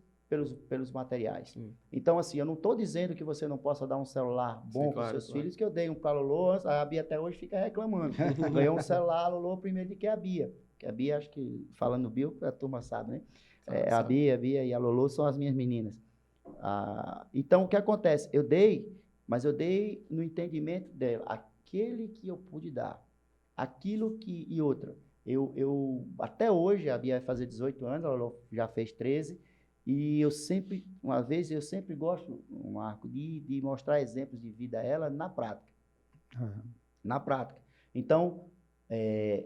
pelos materiais. Sim. Então, assim, eu não estou dizendo que você não possa dar um celular bom para os seus filhos, que eu dei um para a Lolo, a Bia até hoje fica reclamando. Ganhou um celular, a Lolo primeiro de que a Bia. Que a Bia, acho que, falando no Bill, a turma sabe, né? A Bia e a Lolo são as minhas meninas. Então, o que acontece? Eu dei, mas eu dei no entendimento dela, aquele que eu pude dar, aquilo que... E outra, eu até hoje, a Bia vai fazer 18 anos, a Lolo já fez 13, e eu sempre gosto, Marco, de mostrar exemplos de vida a ela na prática. Na prática. Então,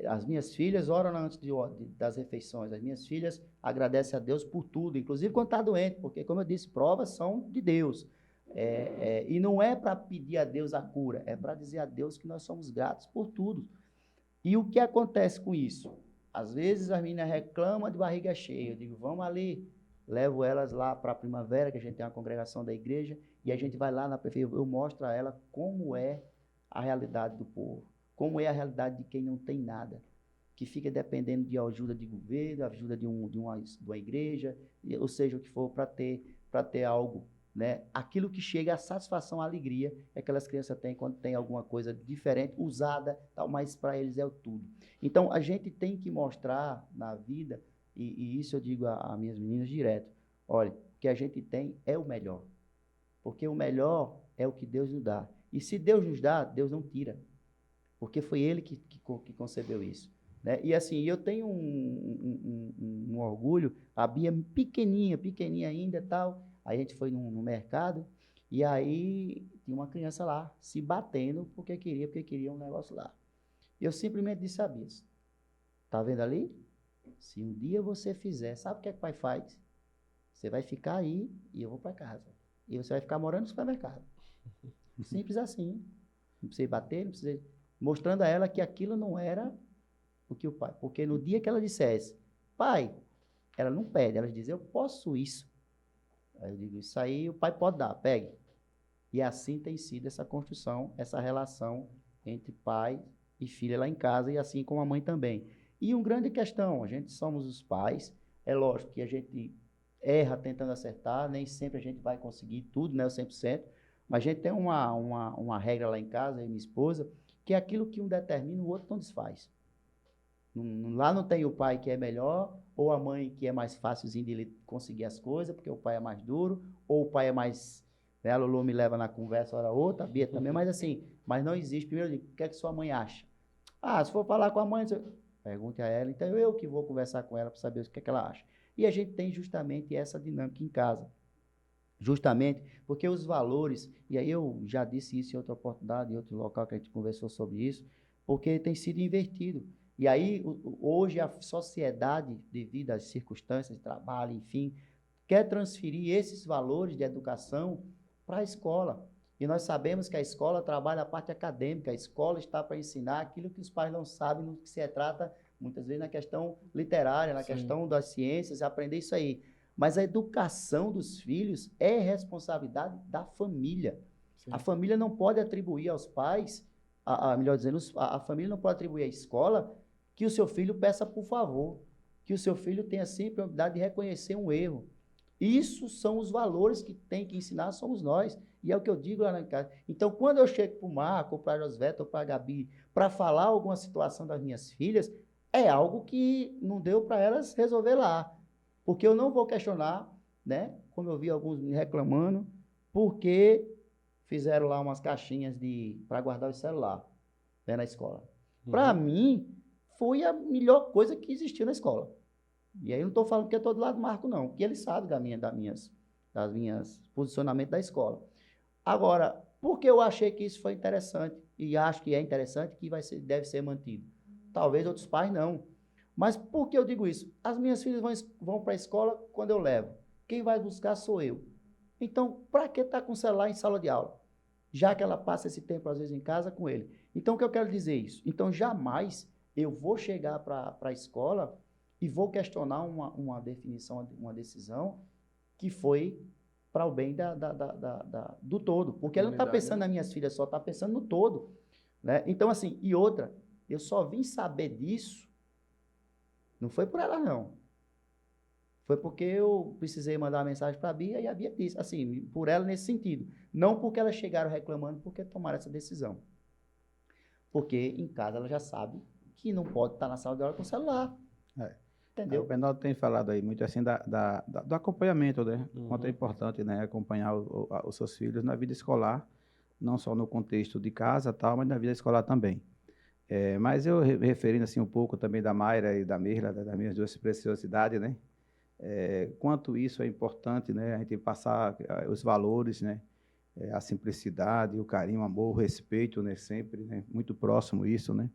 as minhas filhas oram antes das refeições, as minhas filhas agradecem a Deus por tudo, inclusive quando está doente, porque, como eu disse, provas são de Deus. E não é para pedir a Deus a cura, é para dizer a Deus que nós somos gratos por tudo. E o que acontece com isso? Às vezes as meninas reclamam de barriga cheia, eu digo, vamos ali, levo elas lá para a Primavera, que a gente tem uma congregação da igreja, e a gente vai lá na prefeitura, eu mostro a ela como é a realidade do povo, como é a realidade de quem não tem nada, que fica dependendo de ajuda de governo, ajuda de uma igreja, ou seja, o que for, para ter algo, né? Aquilo que chega à satisfação, à alegria, é que aquelas crianças têm quando tem alguma coisa diferente, usada, tal, mas para eles é tudo. Então, a gente tem que mostrar na vida, e isso eu digo a minhas meninas direto, olha, o que a gente tem é o melhor, porque o melhor é o que Deus nos dá. E se Deus nos dá, Deus não tira, porque foi Ele que concebeu isso. né? E assim, eu tenho um orgulho, a Bia pequenininha ainda e tal, aí a gente foi no mercado, e aí tinha uma criança lá, se batendo porque queria um negócio lá. E eu simplesmente disse a Bia, tá vendo ali? Se um dia você fizer, sabe o que é que o pai faz? Você vai ficar aí e eu vou para casa. E você vai ficar morando no supermercado. Simples assim. Não precisa bater, não precisa... Mostrando a ela que aquilo não era o que o pai... Porque no dia que ela dissesse, pai, ela não pede, ela diz, eu posso isso. Aí eu digo, isso aí o pai pode dar, pegue. E assim tem sido essa construção, essa relação entre pai e filha lá em casa, e assim com a mãe também. E uma grande questão, a gente somos os pais, é lógico que a gente erra tentando acertar, nem sempre a gente vai conseguir tudo, né, o 100%, mas a gente tem uma regra lá em casa, eu e minha esposa, que é aquilo que um determina, o outro não desfaz. Lá não tem o pai que é melhor, ou a mãe que é mais fácilzinho de conseguir as coisas, porque o pai é mais duro, ou o pai é mais... Né, a Lulu me leva na conversa hora outra, a Bia também, mas assim, mas não existe. Primeiro eu digo, o que é que sua mãe acha? Ah, se for falar com a mãe, pergunte a ela, então eu que vou conversar com ela para saber o que é que ela acha. E a gente tem justamente essa dinâmica em casa. Justamente porque os valores, e aí eu já disse isso em outra oportunidade, em outro local que a gente conversou sobre isso, porque tem sido invertido. E aí, hoje, a sociedade, devido às circunstâncias de trabalho, enfim, quer transferir esses valores de educação para a escola. E nós sabemos que a escola trabalha a parte acadêmica, a escola está para ensinar aquilo que os pais não sabem no que se trata, muitas vezes, na questão literária, na questão das ciências, aprender isso aí. Mas a educação dos filhos é responsabilidade da família. Sim. A família não pode atribuir aos pais, melhor dizendo, a família não pode atribuir à escola que o seu filho peça por favor, que o seu filho tenha sempre a habilidade de reconhecer um erro. Isso são os valores que tem que ensinar, somos nós. E é o que eu digo lá na casa. Então, quando eu chego para o Marco, ou para a Josveta, ou para a Gabi, para falar alguma situação das minhas filhas, é algo que não deu para elas resolver lá. Porque eu não vou questionar, né? Como eu vi alguns me reclamando, porque fizeram lá umas caixinhas para guardar o celular, né, na escola. Para mim, foi a melhor coisa que existiu na escola. E aí eu não estou falando que eu estou do lado do Marco, não, porque ele sabe das minhas posicionamentos da escola. Agora, por que eu achei que isso foi interessante, e acho que é interessante, que deve ser mantido? Talvez outros pais não. Mas por que eu digo isso? As minhas filhas vão para a escola quando eu levo. Quem vai buscar sou eu. Então, para que estar com o celular em sala de aula? Já que ela passa esse tempo, às vezes, em casa com ele. Então, o que eu quero dizer é isso? Então, jamais eu vou chegar para a escola e vou questionar uma definição, uma decisão que foi para o bem do todo. Porque ela não está pensando nas minhas filhas só, está pensando no todo. Né? Então, assim, e outra, eu só vim saber disso, não foi por ela, não. Foi porque eu precisei mandar uma mensagem para a Bia e a Bia disse, assim, por ela nesse sentido. Não porque elas chegaram reclamando, porque tomaram essa decisão. Porque em casa ela já sabe que não pode estar na sala de aula com o celular. Entendeu?
O Penaldo tem falado aí muito assim do acompanhamento, né? Quanto é importante, né, acompanhar os seus filhos na vida escolar, não só no contexto de casa, tal, mas na vida escolar também. Mas eu referindo assim um pouco também da Mayra e da Mirla, das minhas duas preciosidades, né? Quanto isso é importante, né? A gente passar os valores, né? A simplicidade, o carinho, o amor, o respeito, né? Sempre, né? Muito próximo isso, né?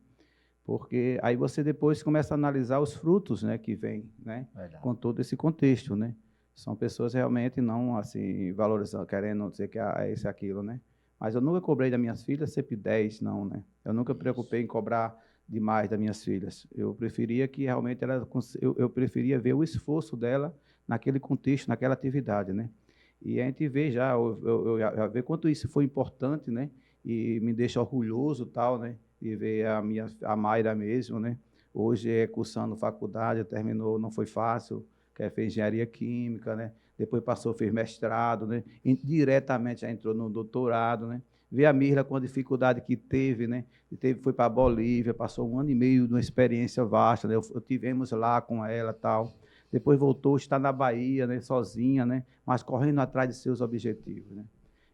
Porque aí você depois começa a analisar os frutos, né? Que vem, né? Com todo esse contexto, né? São pessoas realmente não assim valorizando, querendo dizer que é isso e aquilo, né? Mas eu nunca cobrei das minhas filhas sempre 10, não, né? Eu nunca me preocupei em cobrar demais das minhas filhas. Eu preferia que realmente eu preferia ver o esforço dela naquele contexto, naquela atividade, né? E a gente vê eu já vê quanto isso foi importante, né? E me deixa orgulhoso, tal, né? E ver a Mayra mesmo, né? Hoje é cursando faculdade, terminou, não foi fácil, fez engenharia química, né? Depois passou, fez mestrado, né? E diretamente já entrou no doutorado, né? Ver a Mirla com a dificuldade que teve, né? Foi para a Bolívia, passou 1 ano e meio de uma experiência vasta, né? Tivemos lá com ela, tal. Depois voltou, está na Bahia, né? Sozinha, né? Mas correndo atrás de seus objetivos, né?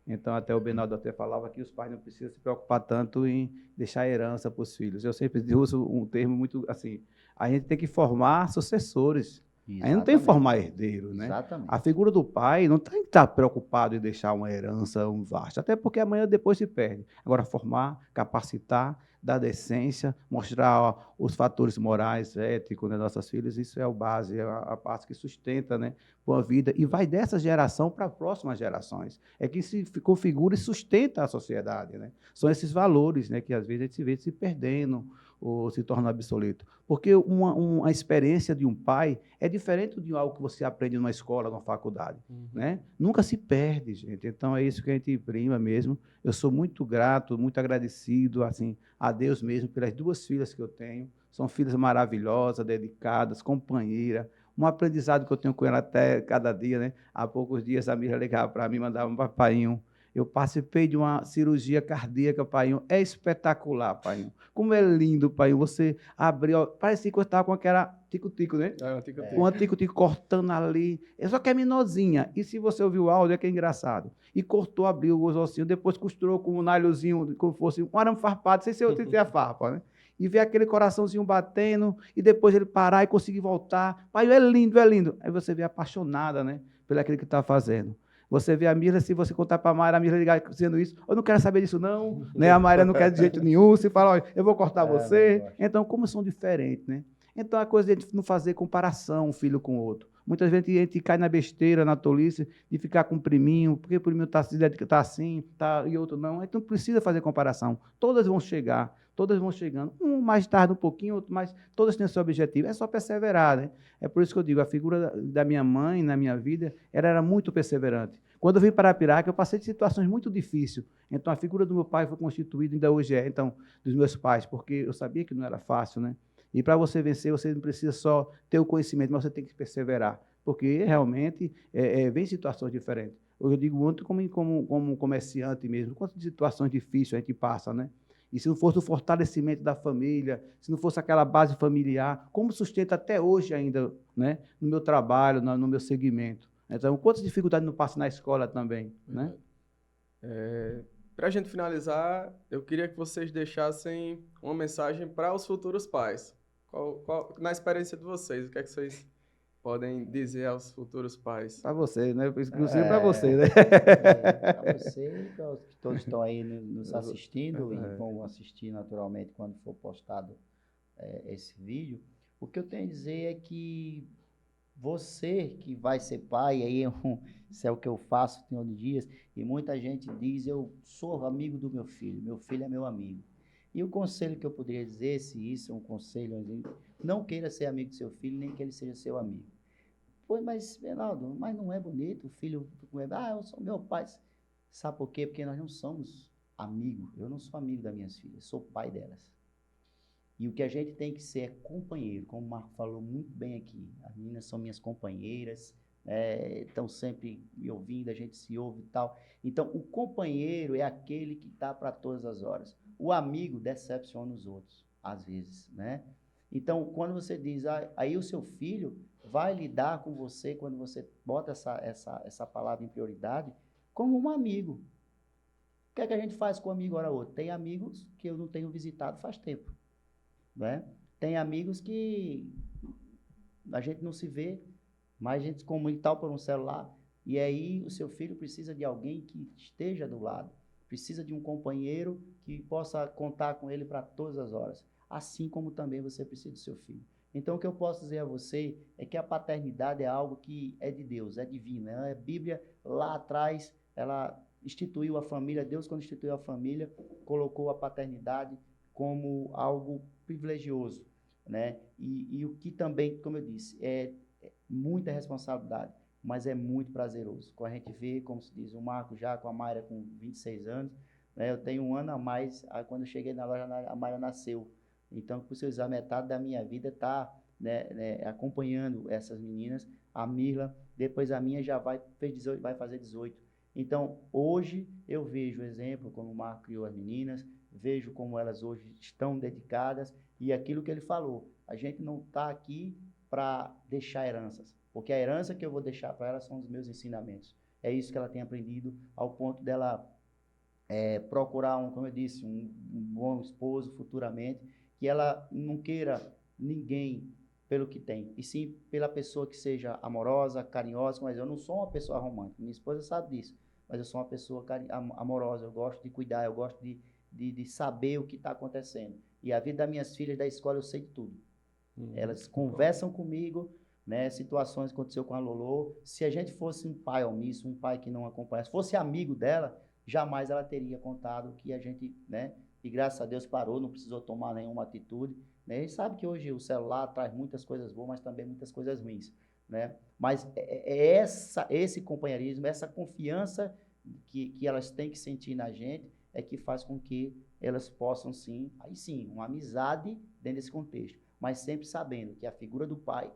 Então, até o Benaldo até falava que os pais não precisam se preocupar tanto em deixar herança para os filhos. Eu sempre uso um termo muito assim, a gente tem que formar sucessores. A gente não tem que formar herdeiro, né?
Exatamente.
A figura do pai não tem que estar preocupado em deixar uma herança, um vasto, até porque amanhã depois se perde. Agora, formar, capacitar, dar decência, mostrar ó, os fatores morais, éticos das nossas filhas, isso é o base, é a parte que sustenta, né, a vida e vai dessa geração para as próximas gerações. É que se configura e sustenta a sociedade, né? São esses valores, né, que às vezes a gente se vê se perdendo ou se torna obsoleto. Porque uma experiência de um pai é diferente de algo que você aprende numa escola, numa faculdade. Né? Nunca se perde, gente. Então, é isso que a gente prima mesmo. Eu sou muito grato, muito agradecido assim, a Deus mesmo pelas 2 filhas que eu tenho. São filhas maravilhosas, dedicadas, companheiras. Um aprendizado que eu tenho com ela até cada dia. Né? Há poucos dias a Mira ligava para mim, mandava um papainho. Eu participei de uma cirurgia cardíaca, painho. É espetacular, painho. Como é lindo, painho. Você abriu, parecia que eu estava com aquela tico-tico, né? Uma tico-tico cortando ali. Só que é menorzinha. E se você ouvir o áudio, é que é engraçado. E cortou, abriu os ossinhos, depois costurou com um nalhozinho, como fosse um arame farpado, sem ser a farpa, né? E ver aquele coraçãozinho batendo, e depois ele parar e conseguir voltar. Painho, é lindo, é lindo. Aí você vê apaixonada, né? Pelo aquilo que está fazendo. Você vê a Mira, se você contar para a Mayra, a Mira ligar dizendo isso, eu não quero saber disso não, né? A Mayra não quer de jeito nenhum, se fala, olha, eu vou cortar você. Então, como são diferentes, né? Então, a coisa de não fazer comparação um filho com o outro. Muitas vezes a gente cai na besteira, na tolice, de ficar com o priminho, porque o priminho está assim, tá, e outro não. Então, não precisa fazer comparação. Todas vão chegar, todas vão chegando. Um mais tarde um pouquinho, outro mais... Todas têm seu objetivo. É só perseverar, né? É por isso que eu digo, a figura da minha mãe na minha vida, ela era muito perseverante. Quando eu vim para Arapiraca, eu passei de situações muito difíceis. Então, a figura do meu pai foi constituída, ainda hoje é, então, dos meus pais, porque eu sabia que não era fácil, né? E para você vencer, você não precisa só ter o conhecimento, mas você tem que perseverar, porque realmente vem situações diferentes. Eu digo muito como comerciante mesmo, quantas situações difíceis a gente passa, né? E se não fosse o fortalecimento da família, se não fosse aquela base familiar, como sustenta até hoje ainda, né? No meu trabalho, no meu segmento. Então, quantas dificuldades não passa na escola também, né?
Para a gente finalizar, eu queria que vocês deixassem uma mensagem para os futuros pais. Na experiência de vocês, o que é que vocês podem dizer aos futuros pais?
Para você, né? Inclusive para você, né?
Para você, para os que todos estão aí nos assistindo e vão assistir naturalmente quando for postado esse vídeo, o que eu tenho a dizer é que você que vai ser pai, aí isso é o que eu faço tem de dias, e muita gente diz, eu sou amigo do meu filho é meu amigo. E o conselho que eu poderia dizer, se isso é um conselho, não queira ser amigo do seu filho, nem que ele seja seu amigo. Pois, mas, Reinaldo, mas não é bonito, o filho, eu sou meu pai. Sabe por quê? Porque nós não somos amigos, eu não sou amigo das minhas filhas, sou pai delas. E o que a gente tem que ser é companheiro, como o Marco falou muito bem aqui. As meninas são minhas companheiras, estão sempre me ouvindo, a gente se ouve e tal. Então, o companheiro é aquele que está para todas as horas. O amigo decepciona os outros, às vezes, né? Então, quando você diz, aí o seu filho vai lidar com você, quando você bota essa palavra em prioridade, como um amigo. O que é que a gente faz com um amigo hora ou outra? Tem amigos que eu não tenho visitado faz tempo. Né? Tem amigos que a gente não se vê, mas a gente se comunica tal por um celular, e aí o seu filho precisa de alguém que esteja do lado, precisa de um companheiro que possa contar com ele para todas as horas, assim como também você precisa do seu filho. Então, o que eu posso dizer a você é que a paternidade é algo que é de Deus, é divino. A Bíblia, lá atrás, ela instituiu a família, Deus, quando instituiu a família, colocou a paternidade como algo privilegioso, né? E o que também, como eu disse, é muita responsabilidade, mas é muito prazeroso. Quando a gente vê, como se diz, o Marco já com a Mayra com 26 anos, né? Eu tenho um ano a mais, quando eu cheguei na loja, a Mayra nasceu. Então, por você usar metade da minha vida está acompanhando essas meninas, a Mirla, depois a minha já vai fazer 18. Então, hoje eu vejo o exemplo como o Marco criou as meninas, vejo como elas hoje estão dedicadas e aquilo que ele falou, a gente não está aqui para deixar heranças, porque a herança que eu vou deixar para elas são os meus ensinamentos. É isso que ela tem aprendido, ao ponto dela procurar, como eu disse, um bom esposo futuramente, que ela não queira ninguém pelo que tem, e sim pela pessoa que seja amorosa, carinhosa. Mas eu não sou uma pessoa romântica, minha esposa sabe disso, mas eu sou uma pessoa amorosa, eu gosto de cuidar, eu gosto de saber o que está acontecendo. E a vida das minhas filhas da escola eu sei de tudo. Elas conversam comigo, né, situações que aconteceu com a Lolo. Se a gente fosse um pai omisso, um pai que não acompanhasse, fosse amigo dela, jamais ela teria contado que a gente, né, e graças a Deus parou, não precisou tomar nenhuma atitude, né? A gente sabe que hoje o celular traz muitas coisas boas, mas também muitas coisas ruins, né? Mas esse companheirismo, essa confiança que elas têm que sentir na gente é que faz com que elas possam, sim, aí sim, uma amizade dentro desse contexto, mas sempre sabendo que a figura do pai,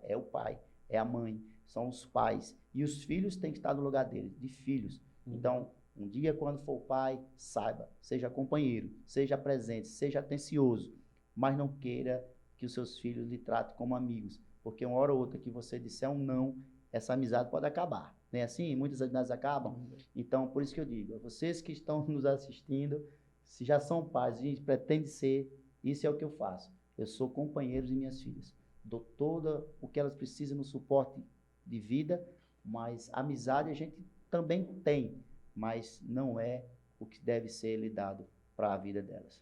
é a mãe, são os pais, e os filhos têm que estar no lugar deles, de filhos. Então, um dia, quando for pai, saiba, seja companheiro, seja presente, seja atencioso, mas não queira que os seus filhos lhe tratem como amigos, porque uma hora ou outra que você disser um não, essa amizade pode acabar. Não é assim? Muitas amizades acabam. Então, por isso que eu digo, a vocês que estão nos assistindo, se já são pais e pretendem ser, isso é o que eu faço. Eu sou companheiro de minhas filhas. Dou todo o que elas precisam no suporte de vida, mas amizade a gente também tem, mas não é o que deve ser lhe dado para a vida delas.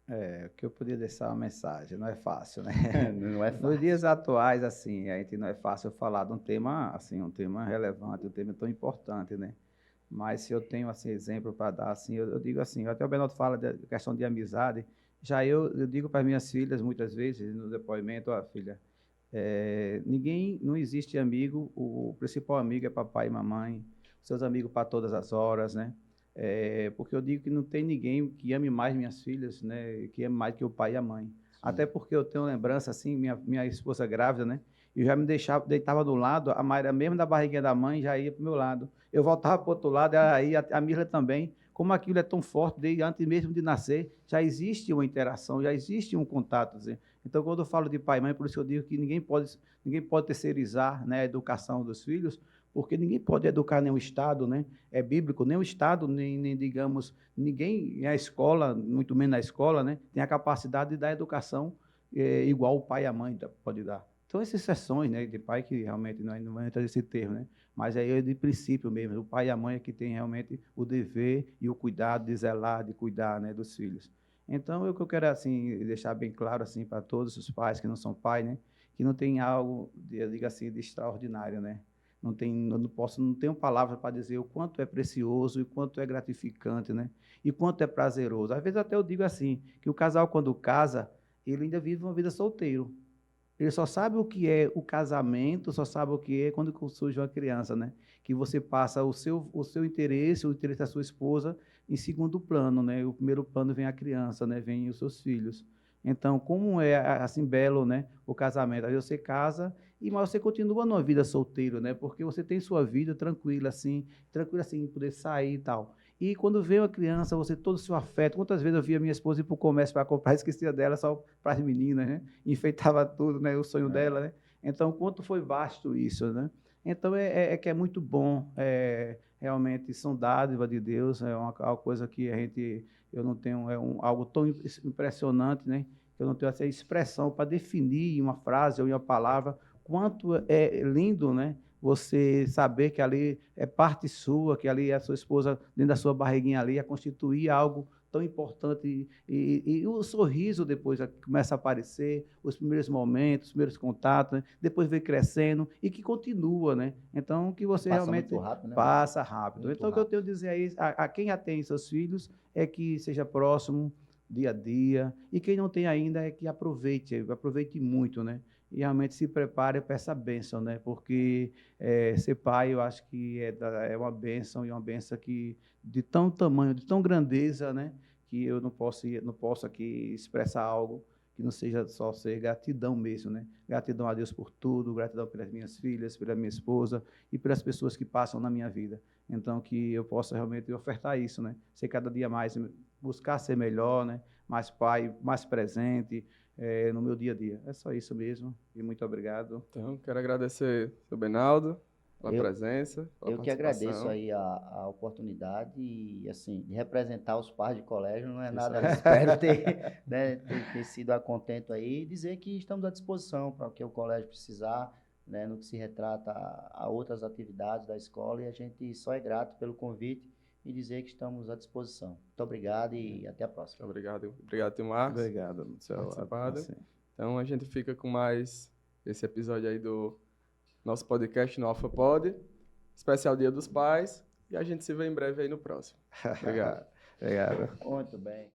O que eu podia deixar uma mensagem, não é fácil, né?
Não é fácil.
Nos dias atuais, assim, a gente não é fácil falar de um tema, assim, um tema relevante, um tema tão importante, né? Mas se eu tenho, assim, exemplo para dar, assim, eu digo assim, até o Benaldo fala da questão de amizade, já eu digo para minhas filhas, muitas vezes, no depoimento, filha, não existe amigo, o principal amigo é papai e mamãe, seus amigos para todas as horas, né? Porque eu digo que não tem ninguém que ame mais minhas filhas, né? Que ame mais que o pai e a mãe. Sim. Até porque eu tenho lembrança, assim, minha esposa grávida, né? Eu já me deitava do lado, a Mayra, mesmo da barriguinha da mãe, já ia para o meu lado. Eu voltava para o outro lado, aí a Mirla também. Como aquilo é tão forte, desde antes mesmo de nascer, já existe uma interação, já existe um contato. Assim. Então, quando eu falo de pai e mãe, por isso eu digo que ninguém pode terceirizar, né, a educação dos filhos, porque ninguém pode educar nenhum Estado, né? É bíblico, nenhum Estado, nem digamos, ninguém, a escola, muito menos na escola, né, tem a capacidade de dar educação igual o pai e a mãe pode dar. Então, essas exceções, né, de pai que realmente não entra nesse termo, né? Mas aí é de princípio mesmo, o pai e a mãe é que tem realmente o dever e o cuidado de zelar, de cuidar, né, dos filhos. Então, o que eu quero, assim, deixar bem claro, assim, para todos os pais que não são pais, né, que não tem algo, eu digo assim, de extraordinário, né? Não tenho palavras para dizer o quanto é precioso e o quanto é gratificante, né? E quanto é prazeroso. Às vezes até eu digo assim, que o casal quando casa, ele ainda vive uma vida solteiro. Ele só sabe o que é o casamento, só sabe o que é quando surge uma criança, né? Que você passa o seu interesse, o interesse da sua esposa em segundo plano, né? O primeiro plano vem a criança, né? Vem os seus filhos. Então, como é assim belo, né? O casamento. Aí você casa mas você continua numa vida solteiro, né? Porque você tem sua vida tranquila assim, poder sair e tal. E quando veio a criança, você todo o seu afeto. Quantas vezes eu via minha esposa ir para o comércio para comprar, esquecia dela só para as meninas, né? Enfeitava tudo, né? O sonho dela, né? Então, quanto foi vasto isso, né? Então, que é muito bom, realmente são dádivas de Deus, é uma coisa que eu não tenho, algo tão impressionante, né? Eu não tenho essa expressão para definir uma frase ou uma palavra, quanto é lindo, né? Você saber que ali é parte sua, que ali é a sua esposa dentro da sua barriguinha ali, a constituir algo tão importante. E o sorriso depois começa a aparecer, os primeiros momentos, os primeiros contatos, né? Depois vem crescendo e que continua, né? Então, que você
passa
realmente
muito rápido, né?
Passa rápido.
Muito
então, o que eu tenho a dizer aí, a quem já tem seus filhos, é que seja próximo, dia a dia, e quem não tem ainda é que aproveite muito, né? E realmente se prepare para essa bênção, né? Porque ser pai, eu acho que é uma bênção, e uma bênção que, de tão tamanho, de tão grandeza, né? Que eu não posso aqui expressar algo que não seja só ser gratidão mesmo, né? Gratidão a Deus por tudo, gratidão pelas minhas filhas, pela minha esposa e pelas pessoas que passam na minha vida. Então, que eu possa realmente ofertar isso, né? Ser cada dia mais, buscar ser melhor, né? Mais pai, mais presente, no meu dia a dia. É só isso mesmo, e muito obrigado.
Então, quero agradecer ao Benaldo, pela presença, pela
Eu que agradeço
participação.
aí a oportunidade e, assim, de representar os pais de colégio, não é
Isso
nada,
aí.
espero ter, né, ter sido a contento aí e dizer que estamos à disposição para o que o colégio precisar, né, no que se retrata a outras atividades da escola, e a gente só é grato pelo convite e dizer que estamos à disposição. Muito obrigado e até a próxima.
Obrigado, tio Marcos,
Obrigado,
por
Marcelo.
participado.
Assim.
Então a gente fica com mais esse episódio aí do nosso podcast no AlphaPod, especial Dia dos Pais, e a gente se vê em breve aí no próximo. Obrigado.
Obrigado.
Muito bem.